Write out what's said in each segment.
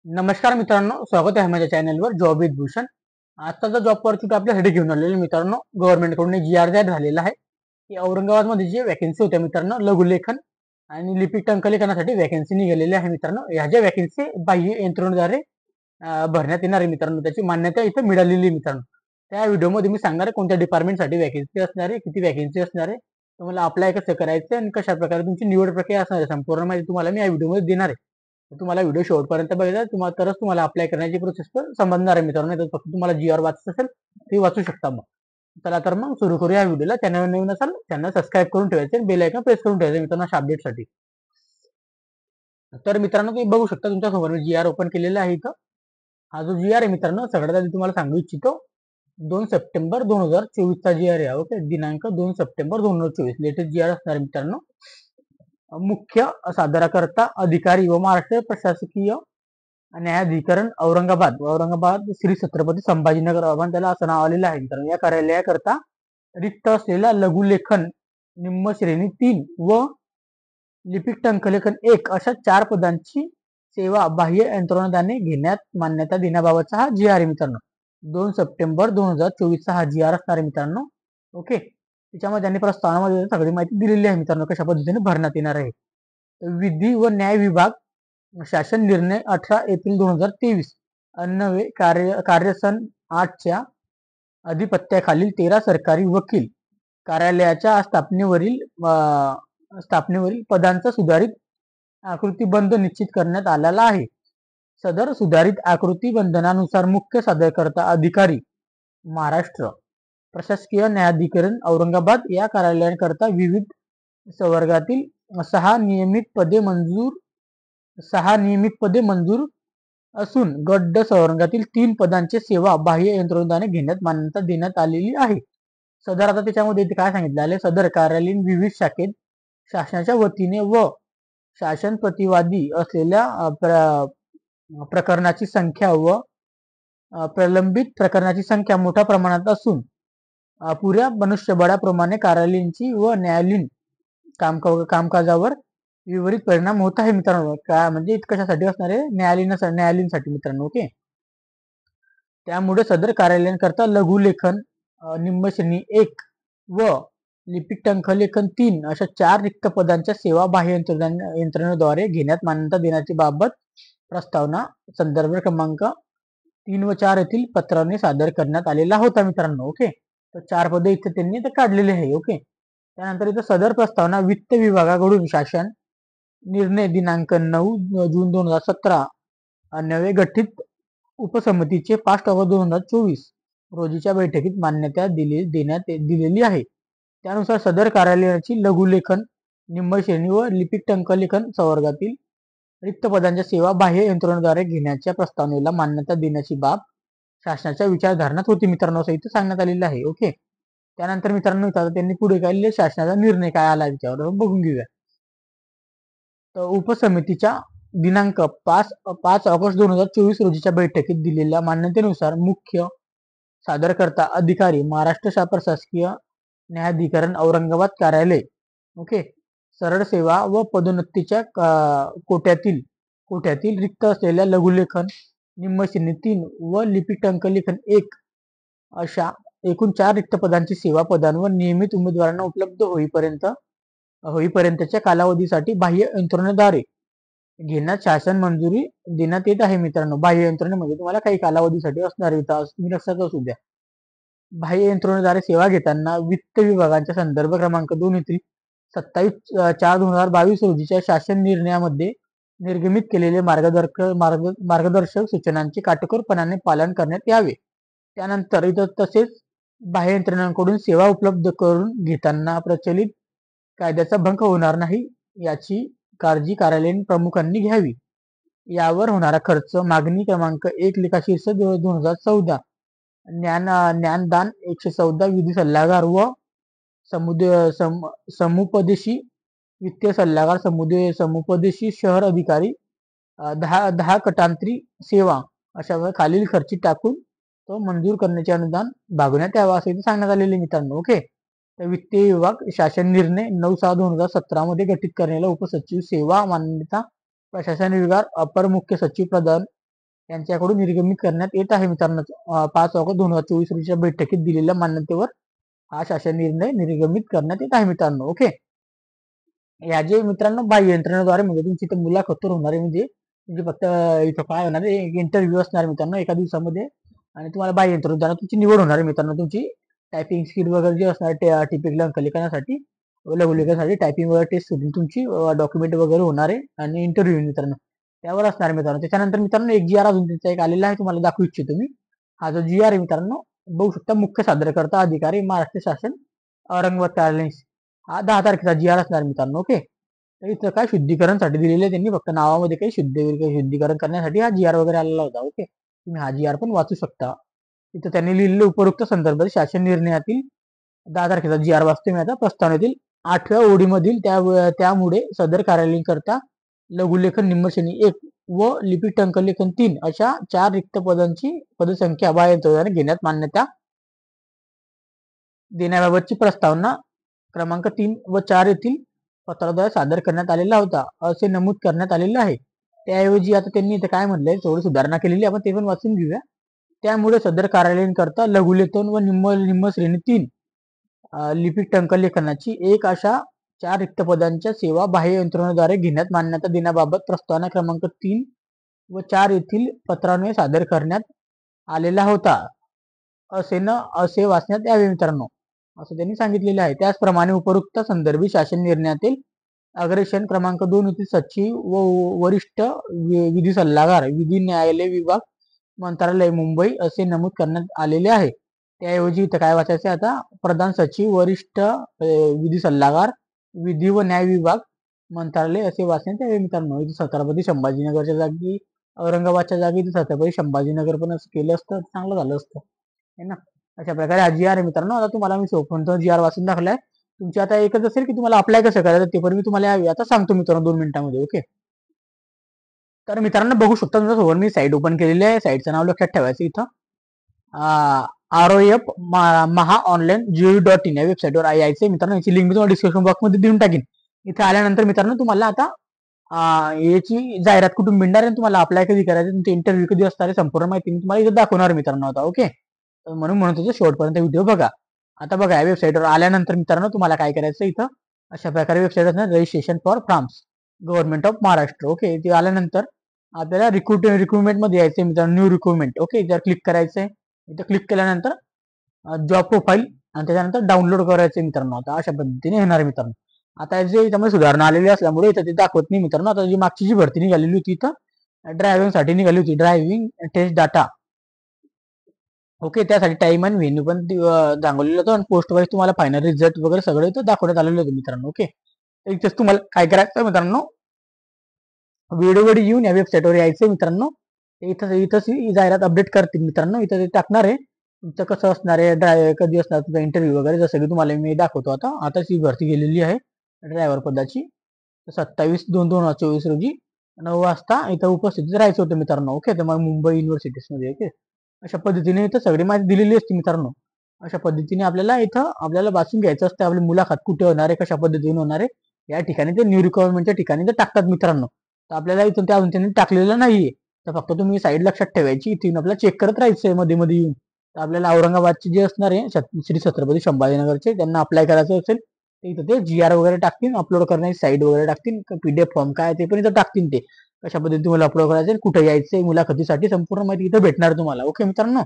नमस्कार मित्रांनो, स्वागत आहे माझ्या चॅनलवर जॉब विथ भूषण. आजचा जो जॉब ऑपॉर्च्युनिटी आपल्यासाठी घेऊन आलेले मित्रांनो, गव्हर्नमेंटकडून जी आर जाहीर झालेला आहे की औरंगाबादमध्ये जे वॅकन्सी होत्या मित्रांनो, लघुलेखन आणि लिपिक टंकलेखनासाठी वॅकन्सी निघालेली आहे मित्रांनो. ह्या ज्या वॅकन्सी बाह्य यंत्रणेद्वारे भरण्यात येणार आहे मित्रांनो, त्याची मान्यता इथं मिळालेली आहे मित्रांनो. त्या व्हिडिओमध्ये मी सांगणार आहे कोणत्या डिपार्टमेंटसाठी वॅकन्सी असणार आहे, किती वॅकन्सी असणार आहे, तुम्हाला अप्लाय कसं करायचं आणि कशा प्रकारे तुमची निवड प्रक्रिया असणार आहे, संपूर्ण माहिती तुम्हाला मी या व्हिडिओमध्ये देणार आहे. तुम्हाला व्हिडिओ शेवटपर्यंत बघायचा तुम्हाला तरच तुम्हाला अप्लाय करण्याची प्रोसेस पण समजणार आहे मित्रांनो. नाही तर फक्त तुम्हाला जी आर वाचत असेल ते वाचू शकता. मग चला तर मग सुरू करूया या व्हिडिओला. चॅनल नवीन असाल चॅनल सबस्क्राईब करून ठेवायचे, बेल आयकॉन प्रेस करून ठेवायचं मित्रांनो अशा अपडेटसाठी. तर मित्रांनो तुम्ही बघू शकता तुमच्या समोर मी जी आर ओपन केलेला आहे इथं. हा जो जी आर आहे मित्रांनो, सगळ्यात आधी तुम्हाला सांगू इच्छितो 2 सप्टेंबर 2024 चा जी आर आहे. ओके, दिनांक 2 सप्टेंबर 2024 लेटेस्ट जी आर असणार आहे मित्रांनो. मुख्य सादरकर्ता अधिकारी व महाराष्ट्र प्रशासकीय न्यायाधिकरण औरंगाबाद श्री छत्रपती संभाजीनगर आपण त्याला असं नाव आलेलं आहे मित्रांनो. या कार्यालयाकरता रिक्त असलेला लघुलेखन निम्न श्रेणी 3 व लिपिक टंकलेखन 1 अशा 4 पदांची सेवा बाह्य यंत्रणेद्वारे घेण्यात मान्यता देण्याबाबतचा हा जी आर आहे मित्रांनो. 2 सप्टेंबर 2024 चा हा जी आर असणार आहे मित्रांनो. ओके, त्याच्यामध्ये त्यांनी प्रस्तावनामध्ये सगळी माहिती दिलेली आहे मित्रांनो, कशा पद्धतीने भरण्यात येणार आहे. विधी व न्याय विभाग शासन निर्णय 18 एप्रिल 2023 अन्वये कार्यसन 8च्या अधिपत्याखालील 13 सरकारी वकील कार्यालयाच्या स्थापनेवरील पदांचा सुधारित आकृतीबंध निश्चित करण्यात आलेला आहे. सदर सुधारित आकृतीबंधनानुसार मुख्य सादरकर्ता अधिकारी महाराष्ट्र प्रशासकीय न्यायाधिकरण औरंगाबाद या कार्यालयाकरता विविध संवर्गातील 6 नियमित पदे मंजूर असून गट संवर्गातील 3 पदांची सेवा बाह्य यंत्रणेद्वारे घेण्यात मान्यता देण्यात आलेली आहे. सदर आता त्याच्यामध्ये काय सांगितलं आले, सदर कार्यालयीन विविध शाखेत शासनाच्या वतीने व शासन प्रतिवादी असलेल्या प्रकरणाची संख्या व प्रलंबित प्रकरणाची संख्या मोठ्या प्रमाणात असून पुऱ्या मनुष्यबळाप्रमाणे कार्यालयीनची व न्यायालयीन कामकाजावर विपरीत परिणाम होत आहे मित्रांनो. काय म्हणजे कशासाठी असणार आहे, न्यायालयीनसाठी मित्रांनो. ओके, त्यामुळे सदर कार्यालयाकरता लघुलेखन निम्न श्रेणी 1 व लिपिक टंकलेखन 3 अशा 4 रिक्त पदांच्या सेवा बाह्य यंत्रणेद्वारे घेण्यात मान्यता देण्याची बाबत प्रस्तावना संदर्भ क्रमांक 3 व 4 येथील पत्राने सादर करण्यात आलेला होता मित्रांनो. ओके, तर 4 पदे इथे त्यांनी काढलेले आहे. ओके, त्यानंतर इथं सदर प्रस्तावना वित्त विभागाकडून शासन निर्णय दिनांक 9 जून 2017 अन्वये गठीत उपसमितीचे 5 ऑगस्ट 2024 रोजीच्या बैठकीत मान्यता दिलेली आहे. त्यानुसार सदर कार्यालयाची लघुलेखन निम्न श्रेणी व लिपिक टंकलेखन संवर्गातील रिक्त पदांच्या सेवा बाह्य यंत्रणेद्वारे घेण्याच्या प्रस्तावनेला मान्यता देण्याची बाब शासनाच्या विचारधारणात होती मित्रांनो, असं इथं सांगण्यात आलेलं आहे. ओके, त्यानंतर मित्रांनो इथं त्यांनी पुढे काय शासनाचा निर्णय काय आला त्याच्यावर बघून घेऊया. तर उपसमितीच्या दिनांक 5 ऑगस्ट 2024 रोजीच्या बैठकीत दिलेल्या मान्यतेनुसार मुख्य सादरकर्ता अधिकारी महाराष्ट्र प्रशासकीय न्यायाधिकरण औरंगाबाद कार्यालय ओके सरळ सेवा व पदोन्नतीच्या कोट्यातील रिक्त असलेल्या लघुलेखन निम्न श्रेणी 3 व लिपिक टंकलेखन 1 अशा एकूण 4 रिक्त पदांची सेवा पदांवर नियमित उमेदवारांना उपलब्ध होईपर्यंतच्या कालावधीसाठी बाह्य यंत्रणेद्वारे घेण्यात शासन मंजुरी देण्यात येत आहे मित्रांनो. बाह्य यंत्रणेमध्ये तुम्हाला काही कालावधीसाठी असणार आहे, तुम्ही लक्षात असू द्या. बाह्य यंत्रणेद्वारे सेवा घेताना वित्त विभागाच्या संदर्भ क्रमांक 2 येथील 27/4/2022 रोजीच्या शासन निर्णयामध्ये निर्गमित केलेले मार्गदर्शक सूचनांचे काटेकोरपणाने पालन करण्यात यावे. त्यानंतर इथं तसेच बाह्य यंत्रणांकडून सेवा उपलब्ध करून घेताना प्रचलित कायद्याचा भंग होणार नाही याची काळजी कार्यालयीन प्रमुखांनी घ्यावी. यावर होणारा खर्च मागणी क्रमांक 1 लेखाशीर्षक 2014 ज्ञानदान 114 विधी सल्लागार व समुपदेशी वित्तीय सल्लागार समुपदेशी शहर अधिकारी 10 कटांतरी सेवा अशा खालील खर्ची टाकून तो मंजूर करण्याचे अनुदान भागवण्यात यावं असं सांगण्यात आलेले मित्रांनो. ओके, तर वित्तीय विभाग शासन निर्णय 9/6/2017 मध्ये गठीत करण्याला उपसचिव सेवा मान्यता प्रशासन विभाग अपर मुख्य सचिव प्रधान यांच्याकडून निर्गमित करण्यात येत आहे मित्रांनो. 5 ऑगस्ट 2024 रोजीच्या बैठकीत दिलेल्या मान्यतेवर हा शासन निर्णय निर्गमित करण्यात येत आहे मित्रांनो. ओके. या जे मित्रांनो बाह्य यंत्रणेद्वारे म्हणजे तुमची इथं मुलाखत होणार आहे, म्हणजे फक्त इथं काय होणार आहे, इंटरव्ह्यू असणार मित्रांनो एका दिवसामध्ये, आणि तुम्हाला बाह्य यंत्रणेद्वारे तुमची निवड होणार आहे मित्रांनो. तुमची टायपिंग स्किल वगैरे जे असणार टिपिकल अंकलिकनासाठी लघुलेखनासाठी टायपिंग वगैरे टेस्ट होतील तुमची, डॉक्युमेंट वगैरे होणार आहे आणि इंटरव्ह्यू मित्रांनो त्यावर असणार मित्रांनो. त्याच्यानंतर मित्रांनो एक जी आर अजून त्यांचा एक आलेला आहे, तुम्हाला दाखवू इच्छितो मी. हा जो जी आर आहे मित्रांनो, बघू शकता, मुख्य सादरकर्ता अधिकारी महाराष्ट्र शासन औरंगाबाद कार्यालय, हा 10 तारखेचा जी आर असणार मित्रांनो. ओके. तर इथं काय शुद्धीकरणसाठी दिलेले त्यांनी, फक्त नावामध्ये काही शुद्धीकरण करण्यासाठी हा जी आर वगैरे आलेला होता. ओके. तुम्ही हा जी आर पण वाचू शकता. इथं त्यांनी लिहिलेलं उपरोक्त संदर्भात शासन निर्णयातील 10 तारखेचा जी आर वाचतो मी आता. प्रस्तावनेतील 8व्या ओळीमधील त्यामुळे सदर कार्यालयीन करता लघुलेखन निम्न श्रेणी 1 व लिपी टंकलेखन 3 अशा 4 रिक्त पदांची पदसंख्या बाह्य घेण्यात मान्यता देण्याबाबतची प्रस्तावना क्रमांक 3 व 4 येथील पत्राद्वारे सादर करण्यात आलेला होता, असे नमूद करण्यात आलेले आहे. त्याऐवजी आता त्यांनी इथे काय म्हटलंय, थोडी सुधारणा केलेली, आपण ते पण वाचून घेऊया. त्यामुळे सदर कार्यालयीन करता लघुलेखन व निम्न श्रेणी 3 लिपिक टंकलेखनाची 1 अशा 4 रिक्त पदांच्या सेवा बाह्य यंत्रणेद्वारे घेण्यात मान्यता देण्याबाबत प्रस्तावना क्रमांक 3 व 4 येथील पत्राने सादर करण्यात आलेला होता, असे वाचण्यात यावे मित्रांनो, असं त्यांनी सांगितलेलं आहे. त्याचप्रमाणे उपरोक्त संदर्भी शासन निर्णयातील अग्रेशन क्रमांक 2 येथील सचिव व वरिष्ठ विधी सल्लागार विधी न्यायालय विभाग मंत्रालय मुंबई असे नमूद करण्यात आलेले आहे. त्याऐवजी इथं काय वाचायचं आता, प्रधान सचिव वरिष्ठ विधी सल्लागार विधी व न्याय विभाग मंत्रालय असे वाचण्यात यावे मित्रांनो. इथे छत्रपती संभाजीनगरच्या जागी औरंगाबादच्या जागी इथे छत्रपती संभाजीनगर पण असं केलं असतं, चांगलं झालं असतं है ना. अशा प्रकारे हा जी आर आहे मित्रांनो. आता तुम्हाला मी सोपवतो जी आर वाचून दाखवलाय. तुमची आता एकच असेल की तुम्हाला अप्लाय कसं करायचं ते पण मी तुम्हाला आता सांगतो मित्रांनो 2 मिनिटांमध्ये. ओके. तर मित्रांनो बघू शकता तुमच्यासोबत मी साईट ओपन केलेली आहे. साईटचं नाव लक्षात ठेवायचं इथं ROF महा ऑनलाईन GOV.in या वेबसाईटवर यायचं मित्रांनो. याची लिंक मी तुम्हाला डिस्क्रिप्शन बॉक्समध्ये देऊन टाकीन. इथे आल्यानंतर मित्रांनो तुम्हाला आता याची जाहिरात कुठून मिळणार आहे, तुम्हाला अप्लाय कधी करायचं, तुमचे इंटरव्ह्यू कधी असणार आहे, संपूर्ण माहिती मी तुम्हाला इथं दाखवणार मित्रांनो आता. ओके. म्हणून म्हणतो शेवटपर्यंत व्हिडिओ बघा. आता बघा, या वेबसाईटवर आल्यानंतर मित्रांनो तुम्हाला काय करायचं, इथं अशा प्रकारे वेबसाईट असणार, registration for farms government of Maharashtra. Okay. ते आल्यानंतर आपल्याला रिक्रुटमेंट मध्ये यायचं मित्रांनो, न्यू रिक्रुटमेंट. ओके. जर क्लिक करायचंय, इथं क्लिक केल्यानंतर जॉब प्रोफाईल आणि त्याच्यानंतर डाउनलोड करायचं मित्रांनो. आता अशा पद्धतीने येणार मित्रांनो. आता जे त्यामध्ये सुधारणा आलेली असल्यामुळे इथं ते दाखवत नाही मित्रांनो. आता जी मागची जी भरती निघालेली होती इथं ड्रायव्हिंग साठी निघाली होती, ड्रायव्हिंग टेस्ट डाटा. ओके. त्यासाठी टाइम आणि व्हेन्यू पण दाखवलेलं होतं, आणि पोस्ट वाईज तुम्हाला फायनल रिझल्ट वगैरे सगळं इथं दाखवण्यात आलेलं होतं मित्रांनो. ओके. इथेच तुम्हाला काय करायचं मित्रांनो, व्हिडिओ येऊन या वेबसाईटवर यायचं मित्रांनो. इथंच ही जाहिरात अपडेट करतील मित्रांनो. इथं ते टाकणार आहे तुमचं कसं असणार आहे, कधी असणार तुमचा इंटरव्ह्यू वगैरे, जसं की तुम्हाला मी दाखवतो आताच ही भरती गेलेली आहे ड्रायव्हर पदाची. 27/2/2024 रोजी 9 वाजता इथं उपस्थित राहायचं होतं मित्रांनो. ओके. तर मग मुंबई युनिव्हर्सिटीजमध्ये. ओके. अशा पद्धतीने इथं सगळी माहिती दिलेली असते मित्रांनो. अशा पद्धतीने आपल्याला वाचून घ्यायचं असतं, आपली मुलाखत कुठे होणार आहे, कशा पद्धतीने होणार आहे, या ठिकाणी ते न्यू रिक्वायरमेंटच्या ठिकाणी ते टाकतात मित्रांनो. तर आपल्याला इथून त्या त्यांनी टाकलेलं नाहीये, तर फक्त तुम्ही साईड लक्षात ठेवायची, इथून आपल्याला चेक करत राहायचंय मध्ये मध्ये येऊन. तर आपल्याला औरंगाबादचे जे असणार आहे श्री छत्रपती संभाजीनगरचे, त्यांना अप्लाय करायचं असेल तर इथं ते GR वगैरे टाकतील, अपलोड करण्याची साईड वगैरे टाकतील, PDF फॉर्म काय ते पण इथं टाकतील. ते कशा पद्धतीने तुम्हाला अपलोड करायचं, कुठे यायचंय, मुलाखतीसाठी संपूर्ण माहिती इथं भेटणार तुम्हाला. ओके मित्रांनो.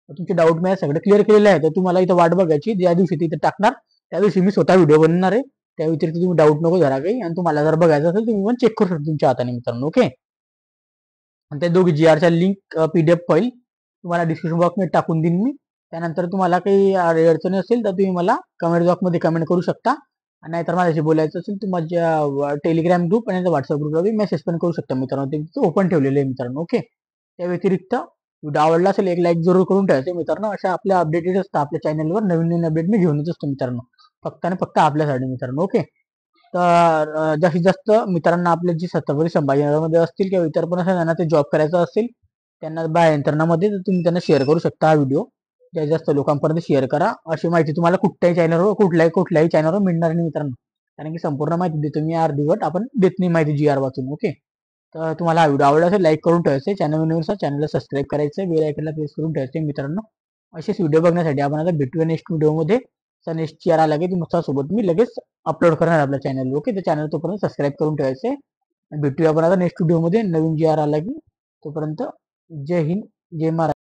तुमचे डाऊट मी सगळे क्लिअर केलेले आहे. तर तुम्हाला इथं वाट बघायची, ज्या दिवशी ते इथं टाकणार त्या दिवशी मी स्वतः व्हिडिओ बनवणार आहे. त्या व्यतिरिक्त तुम्ही डाऊट नको धरा काही, आणि तुम्हाला जर बघायचं असेल तुम्ही पण चेक करू शकता तुमच्या हाताने मित्रांनो. ओके. आणि ते दोघी GRच्या लिंक PDF फाईल तुम्हाला डिस्क्रिप्शन बॉक्समध्ये टाकून देईन मी. त्यानंतर तुम्हाला काही अडचणी असेल तर तुम्ही मला कमेंट बॉक्समध्ये कमेंट करू शकता, नाहीतर माझ्याशी बोलायचं असेल तर माझ्या टेलिग्राम ग्रुप आणि व्हॉट्सअप ग्रुपला मेसेज पण करू शकता मित्रांनो. ते ओपन ठेवलेले आहे मित्रांनो. ओके. त्या व्यतिरिक्त व्हिडिओ आवडला असेल एक लाईक जरूर करून ठेवायचं मित्रांनो. अशा आपल्या अपडेटेड असतात आपल्या चॅनलवर, नवीन नवीन अपडेट मी घेऊनच असतो मित्रांनो, फक्त आणि फक्त आपल्यासाठी मित्रांनो. ओके. तर जास्तीत जास्त मित्रांना आपले जे छत्रपती संभाजीनगरमध्ये असतील किंवा इतर पण असेल त्यांना ते जॉब करायचं असेल, त्यांना बाह्य यंत्रणामध्ये, तर तुम्ही त्यांना शेअर करू शकता हा व्हिडिओ. जास्तीत जास्त लोकांपर्यंत शेअर करा. अशी माहिती तुम्हाला कुठल्याही चॅनलवर कुठल्याही चॅनलवर मिळणार नाही मित्रांनो, कारण की संपूर्ण माहिती देतो मी अर्धवट, आपण देत नाही माहिती GR वाचून. ओके. तर तुम्हाला हा व्हिडिओ आवडला असेल लाईक करून ठेवायचं, चॅनलला सबस्क्राईब करायचं, बेल आयकनला प्रेस करून ठेवायचं मित्रांनो. असेच व्हिडिओ बघण्यासाठी आपण आता भेटूया नेक्स्ट व्हिडिओमध्ये. नेक्स्ट जी आर आला की सोबत मी लगेच अपलोड करणार आपल्या चॅनलवर. ओके, तर चॅनल तोपर्यंत सबस्क्राईब करून ठेवायचे. भेटूया आपण आता नेक्स्ट व्हिडिओमध्ये नवीन जी आर आला की. तोपर्यंत जय हिंद, जय महाराष्ट्र.